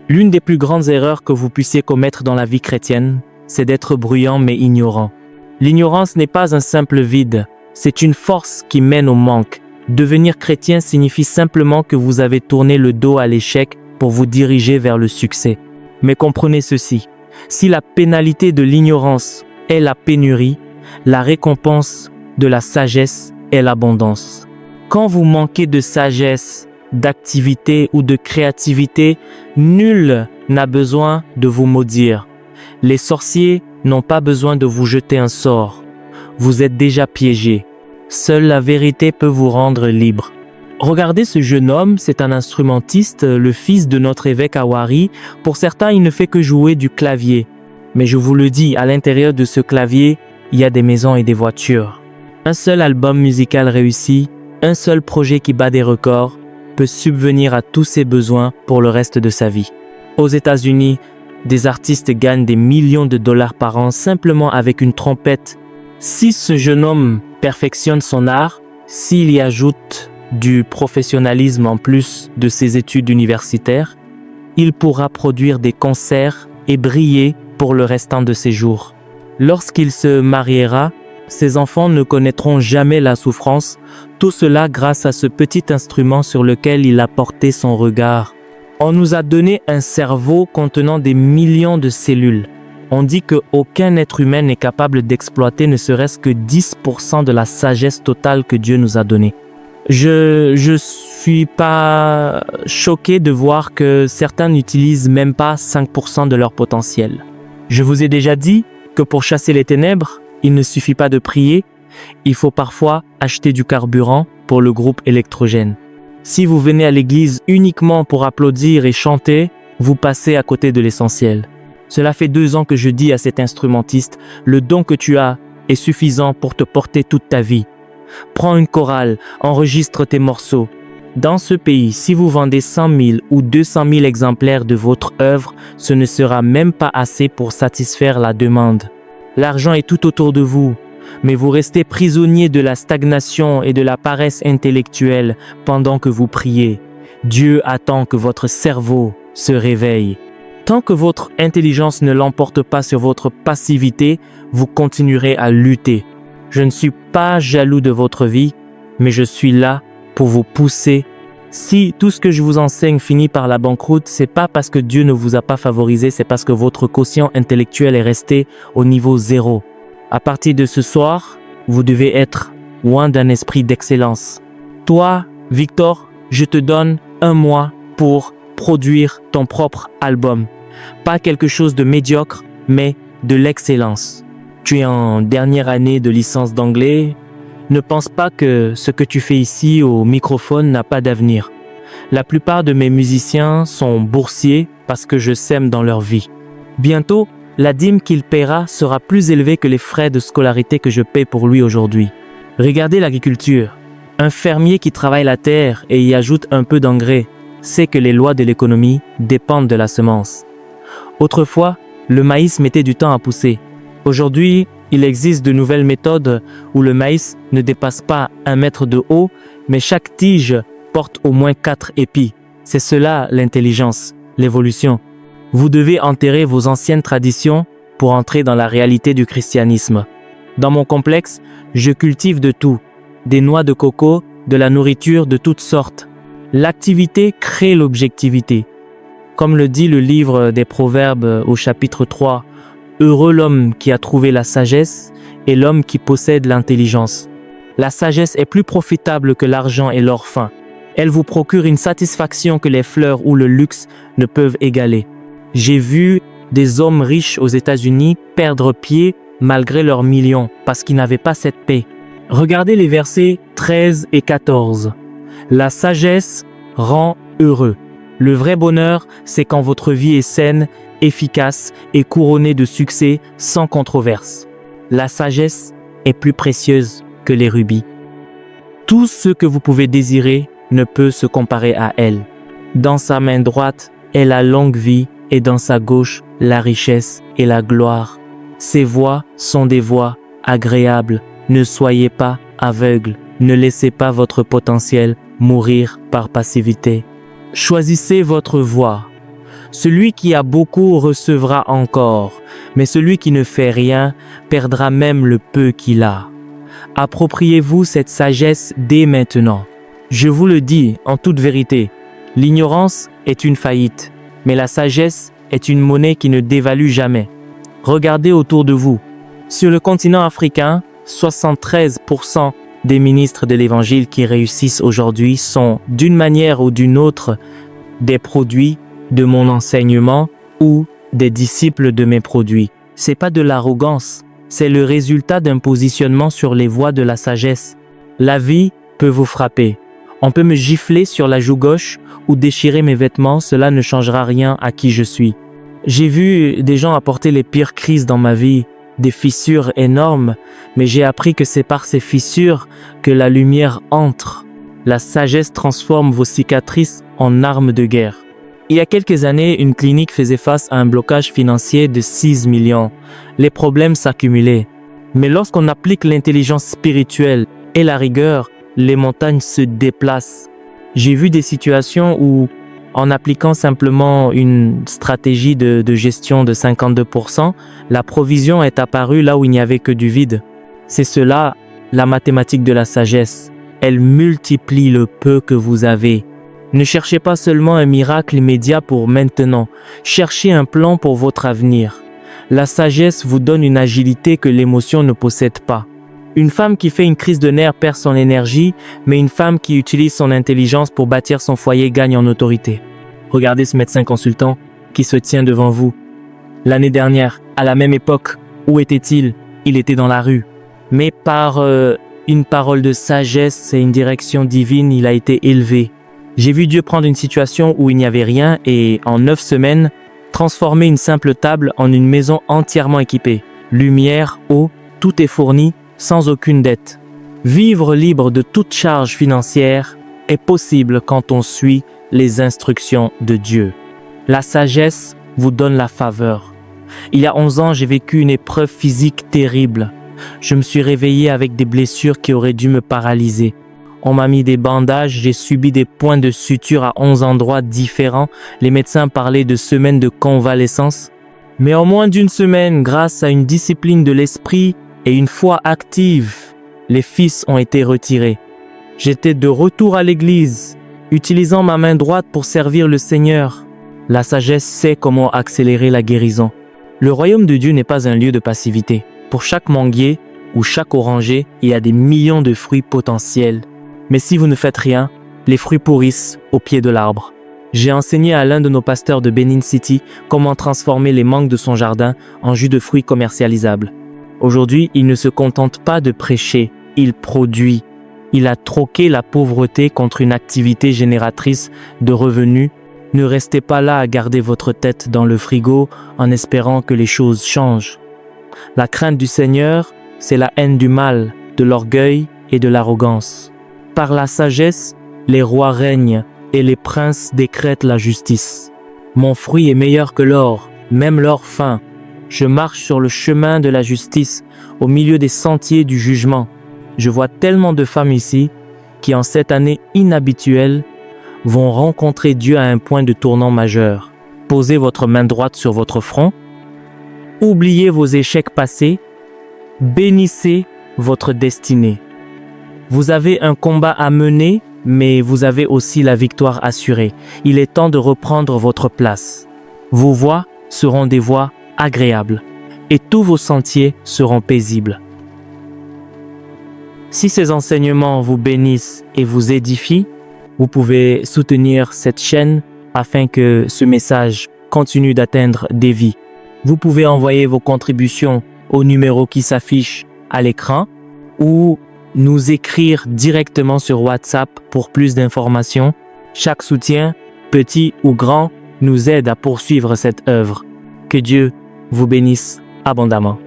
L'une des plus grandes erreurs que vous puissiez commettre dans la vie chrétienne, c'est d'être bruyant mais ignorant. L'ignorance n'est pas un simple vide, c'est une force qui mène au manque. Devenir chrétien signifie simplement que vous avez tourné le dos à l'échec pour vous diriger vers le succès. Mais comprenez ceci, si la pénalité de l'ignorance est la pénurie, la récompense de la sagesse est l'abondance. Quand vous manquez de sagesse, d'activité ou de créativité, nul n'a besoin de vous maudire. Les sorciers n'ont pas besoin de vous jeter un sort. Vous êtes déjà piégé. Seule la vérité peut vous rendre libre. Regardez ce jeune homme, c'est un instrumentiste, le fils de notre évêque à Wari. Pour certains, il ne fait que jouer du clavier. Mais je vous le dis, à l'intérieur de ce clavier, il y a des maisons et des voitures. Un seul album musical réussi, un seul projet qui bat des records, peut subvenir à tous ses besoins pour le reste de sa vie. Aux États-Unis, des artistes gagnent des millions de dollars par an simplement avec une trompette. Si ce jeune homme perfectionne son art, s'il y ajoute du professionnalisme en plus de ses études universitaires, il pourra produire des concerts et briller pour le restant de ses jours. Lorsqu'il se mariera, ses enfants ne connaîtront jamais la souffrance, tout cela grâce à ce petit instrument sur lequel il a porté son regard. On nous a donné un cerveau contenant des millions de cellules. On dit qu'aucun être humain n'est capable d'exploiter ne serait-ce que 10% de la sagesse totale que Dieu nous a donnée. Je suis pas choqué de voir que certains n'utilisent même pas 5% de leur potentiel. Je vous ai déjà dit que pour chasser les ténèbres, il ne suffit pas de prier, il faut parfois acheter du carburant pour le groupe électrogène. Si vous venez à l'église uniquement pour applaudir et chanter, vous passez à côté de l'essentiel. Cela fait 2 ans que je dis à cet instrumentiste, le don que tu as est suffisant pour te porter toute ta vie. Prends une chorale, enregistre tes morceaux. Dans ce pays, si vous vendez 100 000 ou 200 000 exemplaires de votre œuvre, ce ne sera même pas assez pour satisfaire la demande. L'argent est tout autour de vous, mais vous restez prisonnier de la stagnation et de la paresse intellectuelle pendant que vous priez. Dieu attend que votre cerveau se réveille. Tant que votre intelligence ne l'emporte pas sur votre passivité, vous continuerez à lutter. Je ne suis pas jaloux de votre vie, mais je suis là pour vous pousser. Si tout ce que je vous enseigne finit par la banqueroute, c'est pas parce que Dieu ne vous a pas favorisé, c'est parce que votre quotient intellectuel est resté au niveau 0. À partir de ce soir, vous devez être loin d'un esprit d'excellence. Toi, Victor, je te donne 1 mois pour produire ton propre album. Pas quelque chose de médiocre, mais de l'excellence. Tu es en dernière année de licence d'anglais. Ne pense pas que ce que tu fais ici au microphone n'a pas d'avenir. La plupart de mes musiciens sont boursiers parce que je sème dans leur vie. Bientôt, la dîme qu'il paiera sera plus élevée que les frais de scolarité que je paie pour lui aujourd'hui. Regardez l'agriculture. Un fermier qui travaille la terre et y ajoute un peu d'engrais sait que les lois de l'économie dépendent de la semence. Autrefois, le maïs mettait du temps à pousser. Aujourd'hui, il existe de nouvelles méthodes où le maïs ne dépasse pas 1 mètre de haut, mais chaque tige porte au moins 4 épis. C'est cela l'intelligence, l'évolution. Vous devez enterrer vos anciennes traditions pour entrer dans la réalité du christianisme. Dans mon complexe, je cultive de tout, des noix de coco, de la nourriture de toutes sortes. L'activité crée l'objectivité. Comme le dit le livre des Proverbes au chapitre 3, heureux l'homme qui a trouvé la sagesse et l'homme qui possède l'intelligence. La sagesse est plus profitable que l'argent et l'or fin. Elle vous procure une satisfaction que les fleurs ou le luxe ne peuvent égaler. J'ai vu des hommes riches aux États-Unis perdre pied malgré leurs millions parce qu'ils n'avaient pas cette paix. Regardez les versets 13 et 14. La sagesse rend heureux. Le vrai bonheur, c'est quand votre vie est saine, efficace et couronnée de succès sans controverse. La sagesse est plus précieuse que les rubis. Tout ce que vous pouvez désirer ne peut se comparer à elle. Dans sa main droite est la longue vie et dans sa gauche la richesse et la gloire. Ces voies sont des voies agréables. Ne soyez pas aveugles. Ne laissez pas votre potentiel mourir par passivité. Choisissez votre voie. Celui qui a beaucoup recevra encore, mais celui qui ne fait rien perdra même le peu qu'il a. Appropriez-vous cette sagesse dès maintenant. Je vous le dis en toute vérité, l'ignorance est une faillite, mais la sagesse est une monnaie qui ne dévalue jamais. Regardez autour de vous. Sur le continent africain, 73% des ministres de l'Évangile qui réussissent aujourd'hui sont, d'une manière ou d'une autre, des produits de mon enseignement ou des disciples de mes produits. C'est pas de l'arrogance, c'est le résultat d'un positionnement sur les voies de la sagesse. La vie peut vous frapper. On peut me gifler sur la joue gauche ou déchirer mes vêtements, cela ne changera rien à qui je suis. J'ai vu des gens apporter les pires crises dans ma vie, des fissures énormes, mais j'ai appris que c'est par ces fissures que la lumière entre. La sagesse transforme vos cicatrices en armes de guerre. Il y a quelques années, une clinique faisait face à un blocage financier de 6 millions. Les problèmes s'accumulaient. Mais lorsqu'on applique l'intelligence spirituelle et la rigueur, les montagnes se déplacent. J'ai vu des situations où, en appliquant simplement une stratégie de gestion de 52%, la provision est apparue là où il n'y avait que du vide. C'est cela, la mathématique de la sagesse. Elle multiplie le peu que vous avez. Ne cherchez pas seulement un miracle immédiat pour maintenant, cherchez un plan pour votre avenir. La sagesse vous donne une agilité que l'émotion ne possède pas. Une femme qui fait une crise de nerfs perd son énergie, mais une femme qui utilise son intelligence pour bâtir son foyer gagne en autorité. Regardez ce médecin consultant qui se tient devant vous. L'année dernière, à la même époque, où était-il? Il était dans la rue. Mais par une parole de sagesse et une direction divine, il a été élevé. J'ai vu Dieu prendre une situation où il n'y avait rien et, en 9 semaines, transformer une simple table en une maison entièrement équipée. Lumière, eau, tout est fourni, sans aucune dette. Vivre libre de toute charge financière est possible quand on suit les instructions de Dieu. La sagesse vous donne la faveur. Il y a 11 ans, j'ai vécu une épreuve physique terrible. Je me suis réveillé avec des blessures qui auraient dû me paralyser. On m'a mis des bandages, j'ai subi des points de suture à 11 endroits différents. Les médecins parlaient de semaines de convalescence. Mais en moins d'une semaine, grâce à une discipline de l'esprit et une foi active, les fils ont été retirés. J'étais de retour à l'église, utilisant ma main droite pour servir le Seigneur. La sagesse sait comment accélérer la guérison. Le royaume de Dieu n'est pas un lieu de passivité. Pour chaque manguier ou chaque oranger, il y a des millions de fruits potentiels. Mais si vous ne faites rien, les fruits pourrissent au pied de l'arbre. J'ai enseigné à l'un de nos pasteurs de Benin City comment transformer les mangues de son jardin en jus de fruits commercialisables. Aujourd'hui, il ne se contente pas de prêcher, il produit. Il a troqué la pauvreté contre une activité génératrice de revenus. Ne restez pas là à garder votre tête dans le frigo en espérant que les choses changent. La crainte du Seigneur, c'est la haine du mal, de l'orgueil et de l'arrogance. Par la sagesse, les rois règnent et les princes décrètent la justice. Mon fruit est meilleur que l'or, même l'or fin. Je marche sur le chemin de la justice, au milieu des sentiers du jugement. Je vois tellement de femmes ici qui, en cette année inhabituelle, vont rencontrer Dieu à un point de tournant majeur. Posez votre main droite sur votre front. Oubliez vos échecs passés. Bénissez votre destinée. Vous avez un combat à mener, mais vous avez aussi la victoire assurée. Il est temps de reprendre votre place. Vos voies seront des voies agréables et tous vos sentiers seront paisibles. Si ces enseignements vous bénissent et vous édifient, vous pouvez soutenir cette chaîne afin que ce message continue d'atteindre des vies. Vous pouvez envoyer vos contributions au numéro qui s'affiche à l'écran ou nous écrire directement sur WhatsApp pour plus d'informations. Chaque soutien, petit ou grand, nous aide à poursuivre cette œuvre. Que Dieu vous bénisse abondamment.